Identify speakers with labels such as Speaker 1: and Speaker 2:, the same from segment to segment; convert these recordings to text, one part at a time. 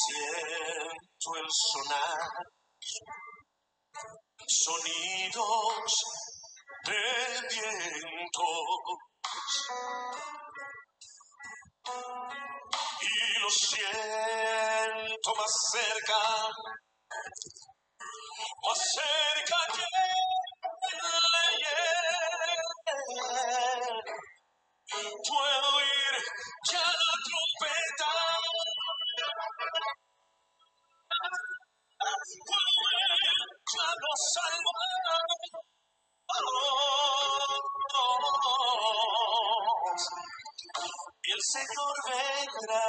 Speaker 1: Siento el sonar, sonidos de viento, y lo siento más cerca que ayer. Puedo oír ya la trompeta, puedo ver ya los salmos, y el Señor vendrá,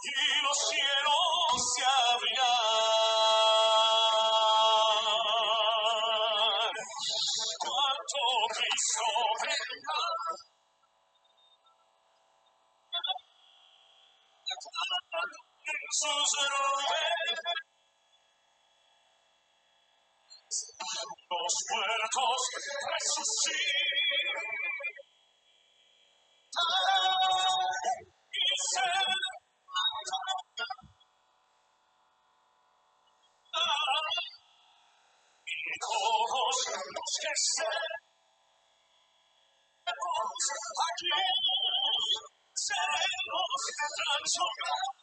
Speaker 1: y los cielos se abrirán. Cuanto Cristo venga, en sus nubes, los muertos resucitan y se levantarán, y todos los que seremos aquí seremos transformados.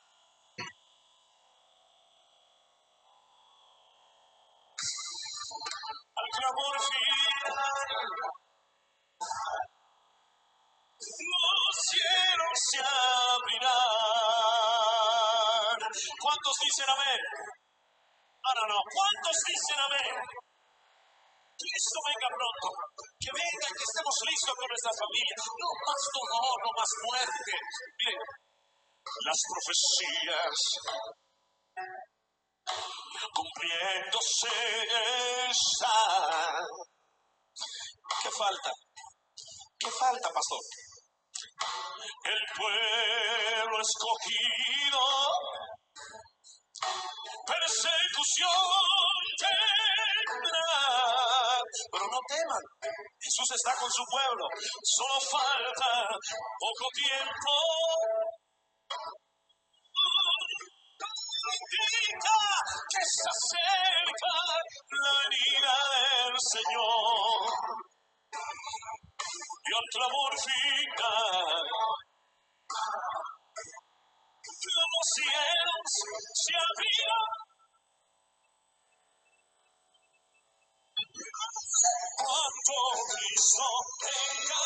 Speaker 1: Al clamor final, los cielos se abrirán. ¿Cuántos dicen amén? No. ¿Cuántos dicen amén? Cristo venga pronto. Que venga y que estemos listos con nuestra familia. No más dolor, no más muerte. Miren, las profecías cumpliéndose están. ¿Qué falta? ¿Qué falta, pastor? El pueblo escogido, persecución tendrá, pero no teman, Jesús está con su pueblo, solo falta poco tiempo. Indica que se acerca la venida del Señor, y al clamor final los cielos se abrirán. Cuando Cristo venga,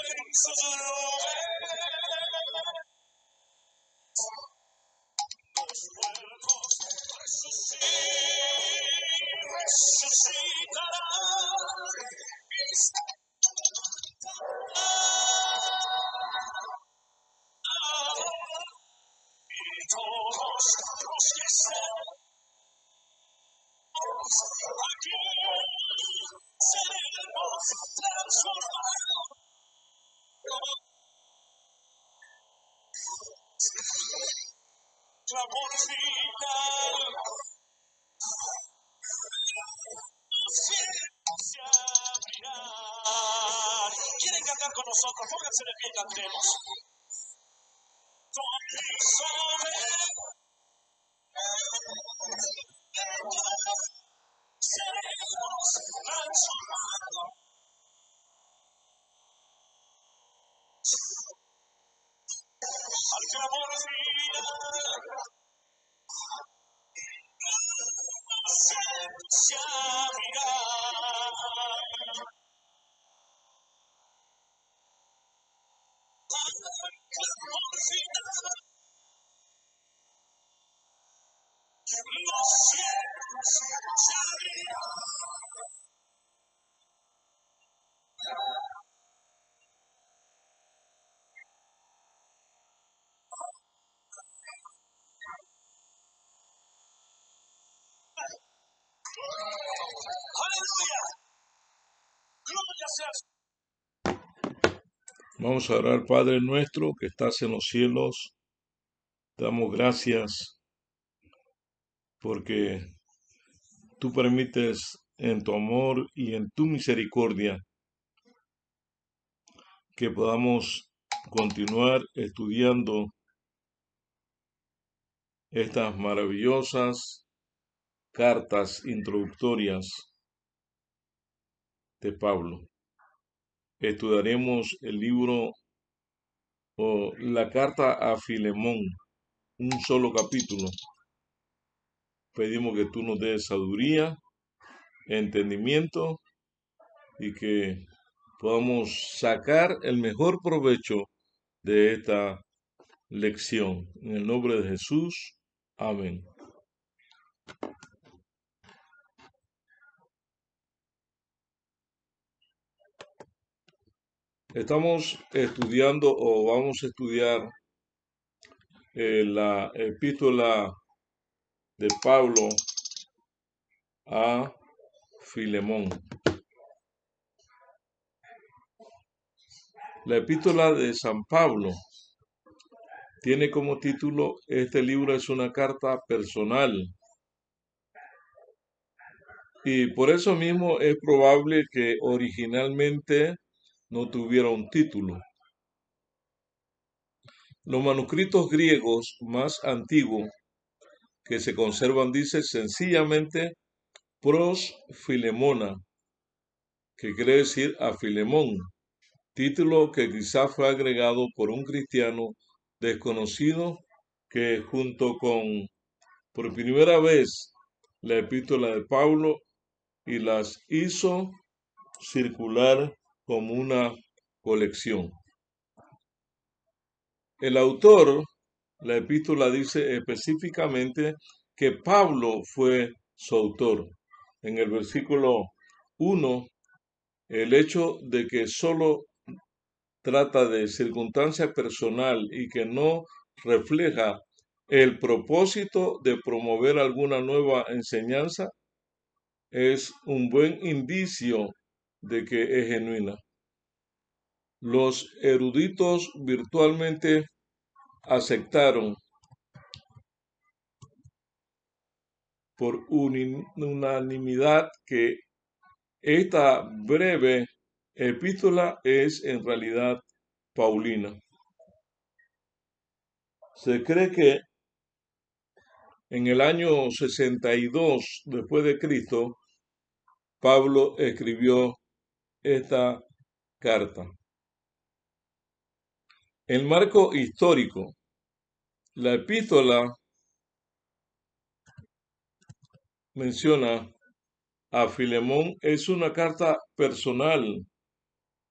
Speaker 1: en sus nubes, los muertos resucitarán, y todos los que estamos aquí seremos transformados. Clamor final, los cielos se abrirán. ¿Quieren cantar con nosotros? Pónganse de pie y cantemos. Con Cristo seremos transformados. Al clamor final, los cielos se abrirán. Al clamor final, los cielos se abrirán. Aleluya. Gloria sea.
Speaker 2: Vamos a orar. Padre nuestro que estás en los cielos, damos gracias porque tú permites en tu amor y en tu misericordia que podamos continuar estudiando estas maravillosas cartas introductorias de Pablo. Estudiaremos el libro o la carta a Filemón, un solo capítulo. Pedimos que tú nos des sabiduría, entendimiento y que podamos sacar el mejor provecho de esta lección. En el nombre de Jesús. Amén. Estamos estudiando o vamos a estudiar la epístola de Pablo a Filemón. La epístola de San Pablo tiene como título: este libro es una carta personal. Y por eso mismo es probable que originalmente no tuviera un título. Los manuscritos griegos más antiguos que se conservan dice sencillamente Pros Filemona, que quiere decir a Filemón, título que quizá fue agregado por un cristiano desconocido que junto con por primera vez la epístola de Pablo y las hizo circular como una colección. El autor, la epístola dice específicamente que Pablo fue su autor. En el versículo 1, el hecho de que solo trata de circunstancia personal y que no refleja el propósito de promover alguna nueva enseñanza es un buen indicio de que es genuina. Los eruditos virtualmente aceptaron por unanimidad que esta breve epístola es en realidad paulina. Se cree que en el año 62 después de Cristo, Pablo escribió esta carta. El marco histórico. La epístola menciona a Filemón, es una carta personal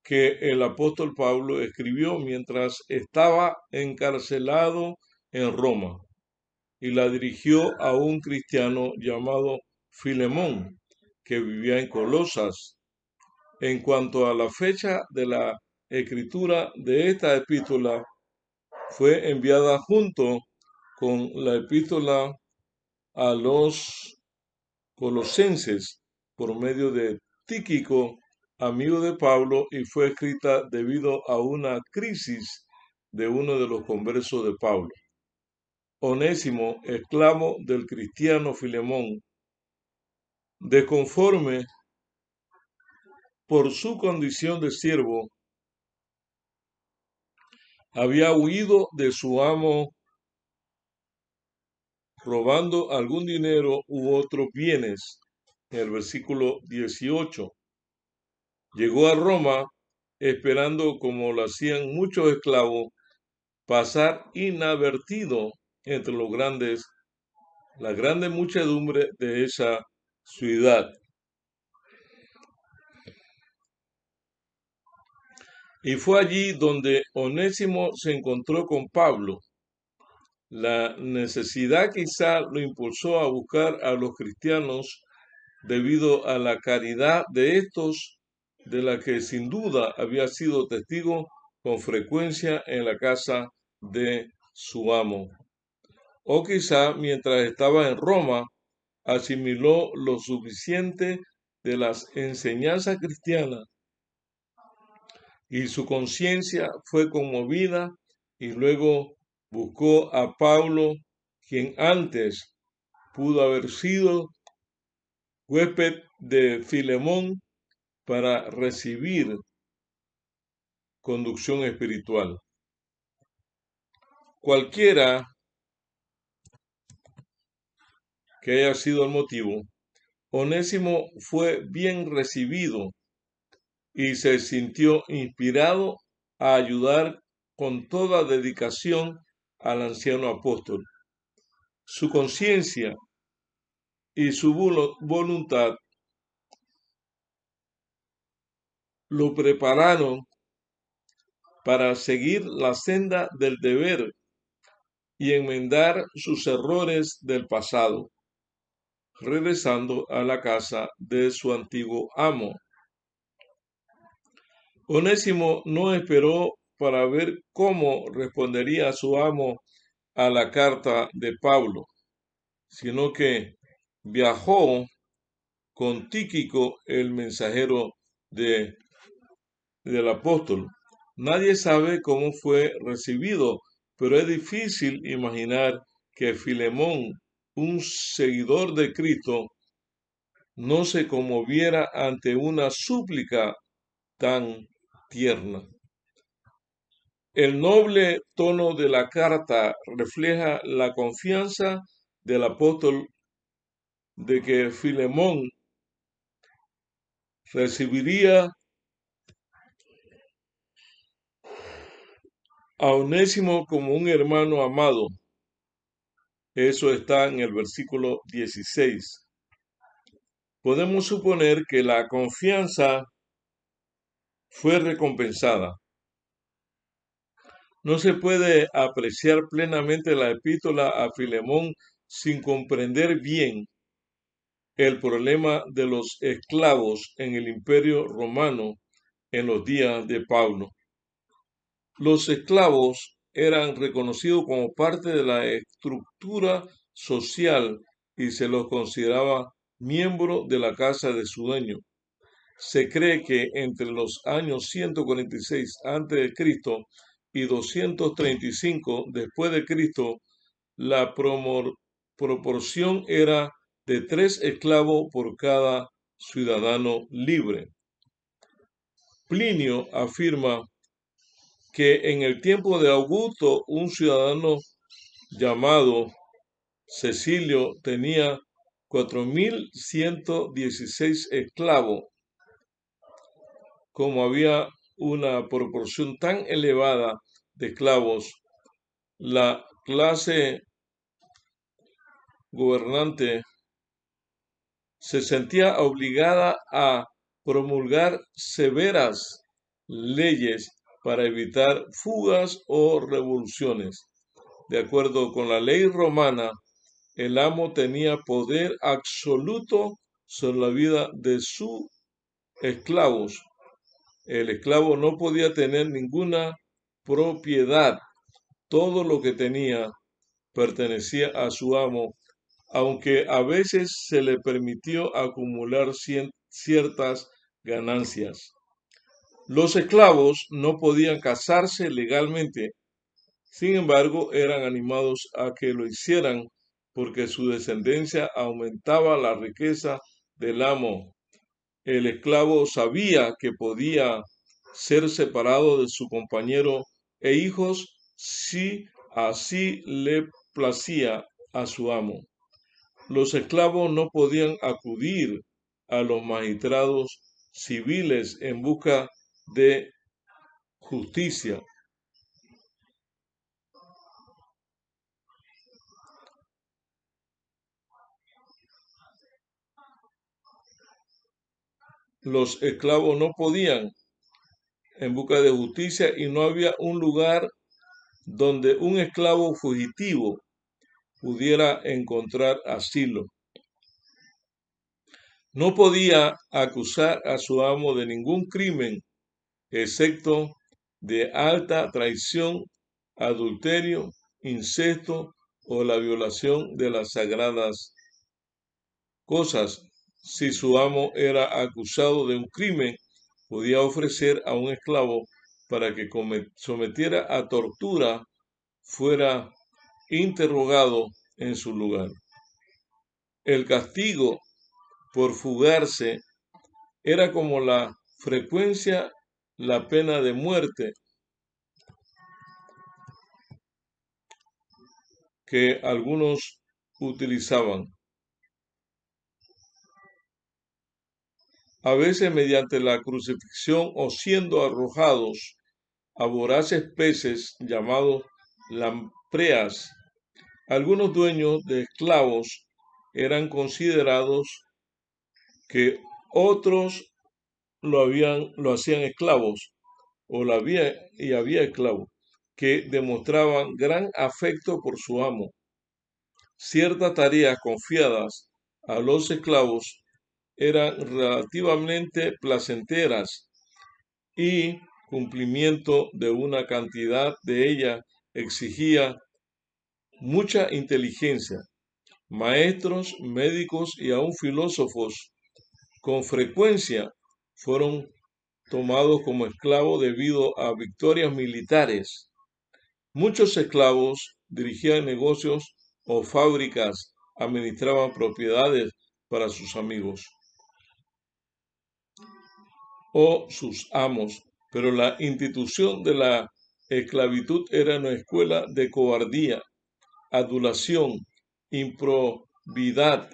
Speaker 2: que el apóstol Pablo escribió mientras estaba encarcelado en Roma y la dirigió a un cristiano llamado Filemón, que vivía en Colosas. En cuanto a la fecha de la escritura de esta epístola, fue enviada junto con la epístola a los Colosenses por medio de Tíquico, amigo de Pablo, y fue escrita debido a una crisis de uno de los conversos de Pablo. Onésimo, esclavo del cristiano Filemón, desconforme por su condición de siervo, había huido de su amo robando algún dinero u otros bienes. En el versículo 18. Llegó a Roma esperando, como lo hacían muchos esclavos, pasar inadvertido entre la grande muchedumbre de esa ciudad. Y fue allí donde Onésimo se encontró con Pablo. La necesidad quizá lo impulsó a buscar a los cristianos debido a la caridad de estos, de la que sin duda había sido testigo con frecuencia en la casa de su amo. O quizá mientras estaba en Roma asimiló lo suficiente de las enseñanzas cristianas y su conciencia fue conmovida y luego buscó a Pablo, quien antes pudo haber sido huésped de Filemón, para recibir conducción espiritual. Cualquiera que haya sido el motivo, Onésimo fue bien recibido y se sintió inspirado a ayudar con toda dedicación al anciano apóstol. Su conciencia y su voluntad lo prepararon para seguir la senda del deber y enmendar sus errores del pasado, regresando a la casa de su antiguo amo. Onésimo no esperó para ver cómo respondería su amo a la carta de Pablo, sino que viajó con Tíquico, el mensajero del apóstol. Nadie sabe cómo fue recibido, pero es difícil imaginar que Filemón, un seguidor de Cristo, no se conmoviera ante una súplica tan tierna. El noble tono de la carta refleja la confianza del apóstol de que Filemón recibiría a Onésimo como un hermano amado. Eso está en el versículo 16. Podemos suponer que la confianza fue recompensada. No se puede apreciar plenamente la epístola a Filemón sin comprender bien el problema de los esclavos en el Imperio Romano en los días de Pablo. Los esclavos eran reconocidos como parte de la estructura social y se los consideraba miembros de la casa de su dueño. Se cree que entre los años 146 a.C. y 235 después de Cristo, la proporción era de 3 esclavos por cada ciudadano libre. Plinio afirma que en el tiempo de Augusto un ciudadano llamado Cecilio tenía 4.116 esclavos. Como había una proporción tan elevada de esclavos, la clase gobernante se sentía obligada a promulgar severas leyes para evitar fugas o revoluciones. De acuerdo con la ley romana, el amo tenía poder absoluto sobre la vida de sus esclavos. El esclavo no podía tener ninguna propiedad. Todo lo que tenía pertenecía a su amo, aunque a veces se le permitió acumular ciertas ganancias. Los esclavos no podían casarse legalmente, sin embargo, eran animados a que lo hicieran porque su descendencia aumentaba la riqueza del amo. El esclavo sabía que podía ser separado de su compañero e hijos si así le placía a su amo. Los esclavos no podían acudir a los magistrados civiles en busca de justicia. Los esclavos no podían en busca de justicia y no había un lugar donde un esclavo fugitivo pudiera encontrar asilo. No podía acusar a su amo de ningún crimen, excepto de alta traición, adulterio, incesto o la violación de las sagradas cosas. Si su amo era acusado de un crimen, podía ofrecer a un esclavo para que sometiera a tortura, fuera interrogado en su lugar. El castigo por fugarse era como la frecuencia la pena de muerte que algunos utilizaban, a veces mediante la crucifixión o siendo arrojados a voraces peces llamados lampreas. Algunos dueños de esclavos eran considerados que otros lo hacían esclavos, había esclavos que demostraban gran afecto por su amo. Ciertas tareas confiadas a los esclavos eran relativamente placenteras y cumplimiento de una cantidad de ellas exigía mucha inteligencia. Maestros, médicos y aún filósofos con frecuencia fueron tomados como esclavos debido a victorias militares. Muchos esclavos dirigían negocios o fábricas, administraban propiedades para sus amigos o sus amos, pero la institución de la esclavitud era una escuela de cobardía, adulación, improbidad,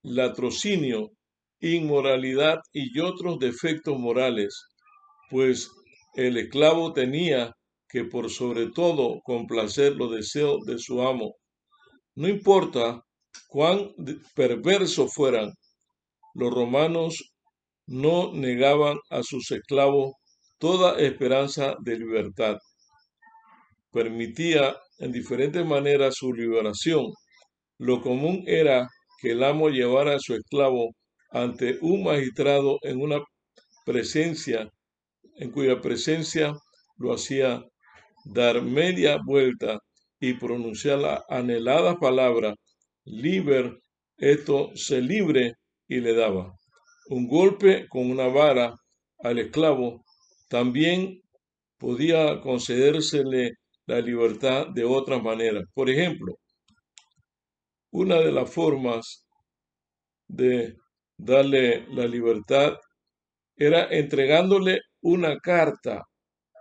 Speaker 2: latrocinio, inmoralidad y otros defectos morales, pues el esclavo tenía que por sobre todo complacer los deseos de su amo. No importa cuán perversos fueran, los romanos no negaban a sus esclavos toda esperanza de libertad. Permitía en diferentes maneras su liberación. Lo común era que el amo llevara a su esclavo ante un magistrado en cuya presencia lo hacía dar media vuelta y pronunciar la anhelada palabra liber, esto se libre, y le daba un golpe con una vara al esclavo. También podía concedérsele la libertad de otras maneras. Por ejemplo, una de las formas de darle la libertad era entregándole una carta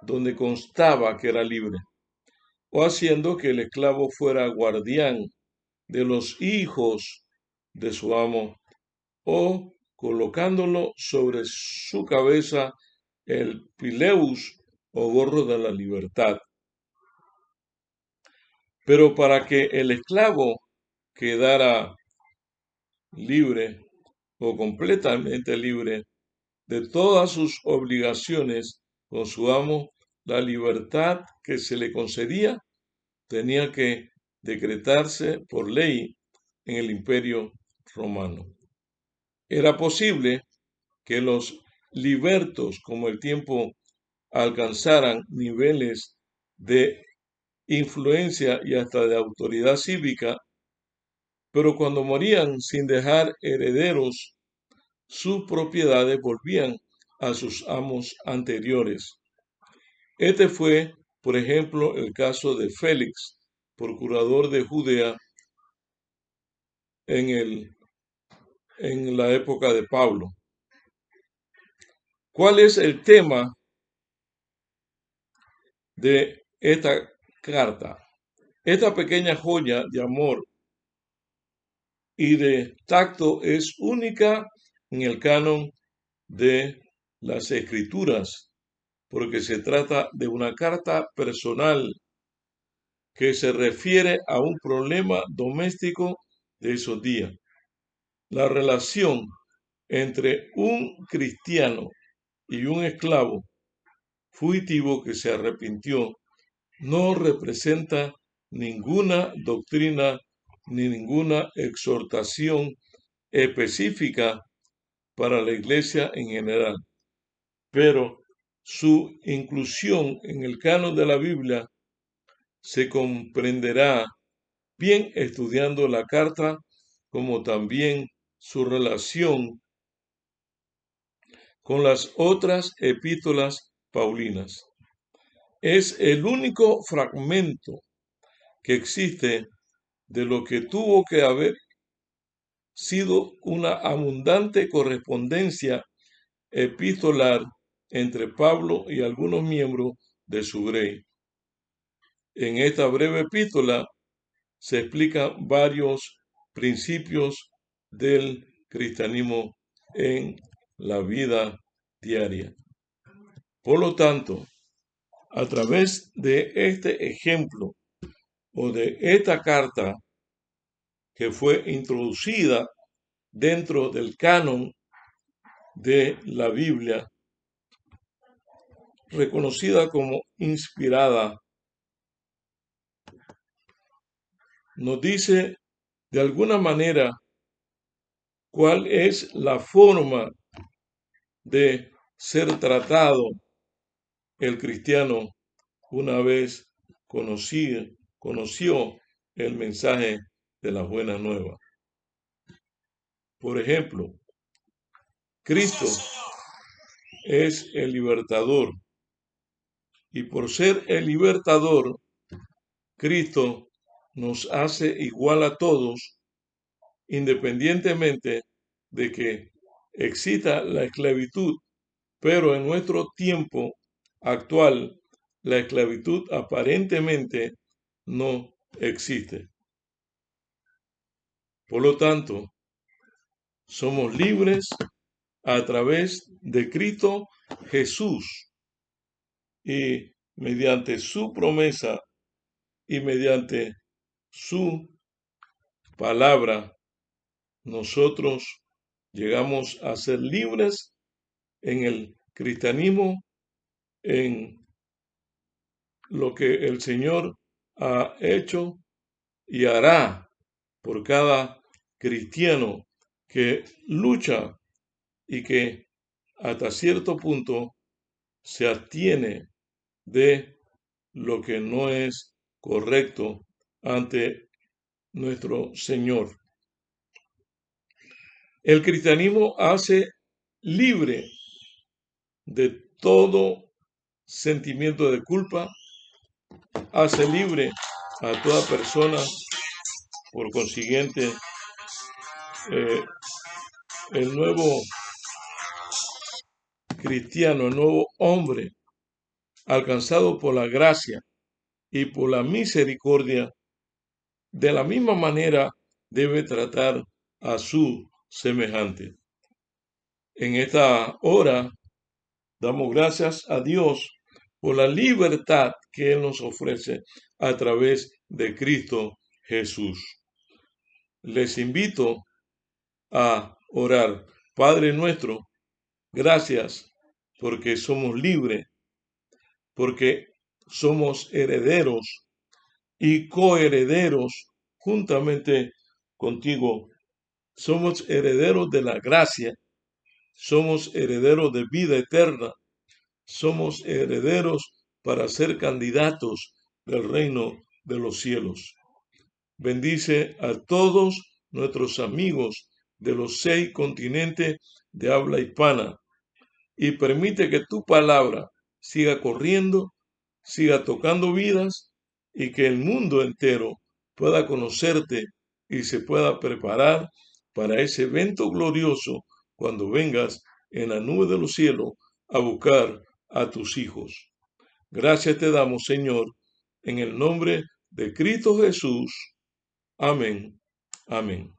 Speaker 2: donde constaba que era libre, o haciendo que el esclavo fuera guardián de los hijos de su amo, o colocándolo sobre su cabeza el pileus o gorro de la libertad. Pero para que el esclavo quedara libre o completamente libre de todas sus obligaciones con su amo, la libertad que se le concedía tenía que decretarse por ley en el Imperio Romano. Era posible que los libertos, como el tiempo, alcanzaran niveles de influencia y hasta de autoridad cívica, pero cuando morían sin dejar herederos, sus propiedades volvían a sus amos anteriores. Este fue, por ejemplo, el caso de Félix, procurador de Judea en la época de Pablo. ¿Cuál es el tema de esta carta? Esta pequeña joya de amor y de tacto es única en el canon de las Escrituras, porque se trata de una carta personal que se refiere a un problema doméstico de esos días. La relación entre un cristiano y un esclavo fugitivo que se arrepintió no representa ninguna doctrina ni ninguna exhortación específica para la iglesia en general, pero su inclusión en el canon de la Biblia se comprenderá bien estudiando la carta, como también su relación con las otras epístolas paulinas. Es el único fragmento que existe de lo que tuvo que haber sido una abundante correspondencia epistolar entre Pablo y algunos miembros de su grey. En esta breve epístola se explican varios principios del cristianismo en la vida diaria. Por lo tanto, a través de este ejemplo o de esta carta que fue introducida dentro del canon de la Biblia, reconocida como inspirada, nos dice de alguna manera cuál es la forma de ser tratado el cristiano una vez conoció el mensaje de las buenas nuevas. Por ejemplo, Cristo es el libertador, y por ser el libertador, Cristo nos hace igual a todos, independientemente de que exista la esclavitud, pero en nuestro tiempo actual la esclavitud aparentemente no existe. Por lo tanto, somos libres a través de Cristo Jesús, y mediante su promesa y mediante su palabra, nosotros llegamos a ser libres en el cristianismo, en lo que el Señor ha hecho y hará por cada cristiano que lucha y que hasta cierto punto se abstiene de lo que no es correcto ante nuestro Señor. El cristianismo hace libre de todo sentimiento de culpa, hace libre a toda persona. Por consiguiente, el nuevo cristiano, el nuevo hombre, alcanzado por la gracia y por la misericordia, de la misma manera debe tratar a su semejante. En esta hora damos gracias a Dios por la libertad que Él nos ofrece a través de Cristo Jesús. Les invito a orar. Padre nuestro, gracias porque somos libres, porque somos herederos y coherederos juntamente contigo. Somos herederos de la gracia, somos herederos de vida eterna, somos herederos para ser candidatos del reino de los cielos. Bendice a todos nuestros amigos de los 6 continentes de habla hispana y permite que tu palabra siga corriendo, siga tocando vidas y que el mundo entero pueda conocerte y se pueda preparar para ese evento glorioso cuando vengas en la nube de los cielos a buscar a tus hijos. Gracias te damos, Señor, en el nombre de Cristo Jesús. Amén. Amén.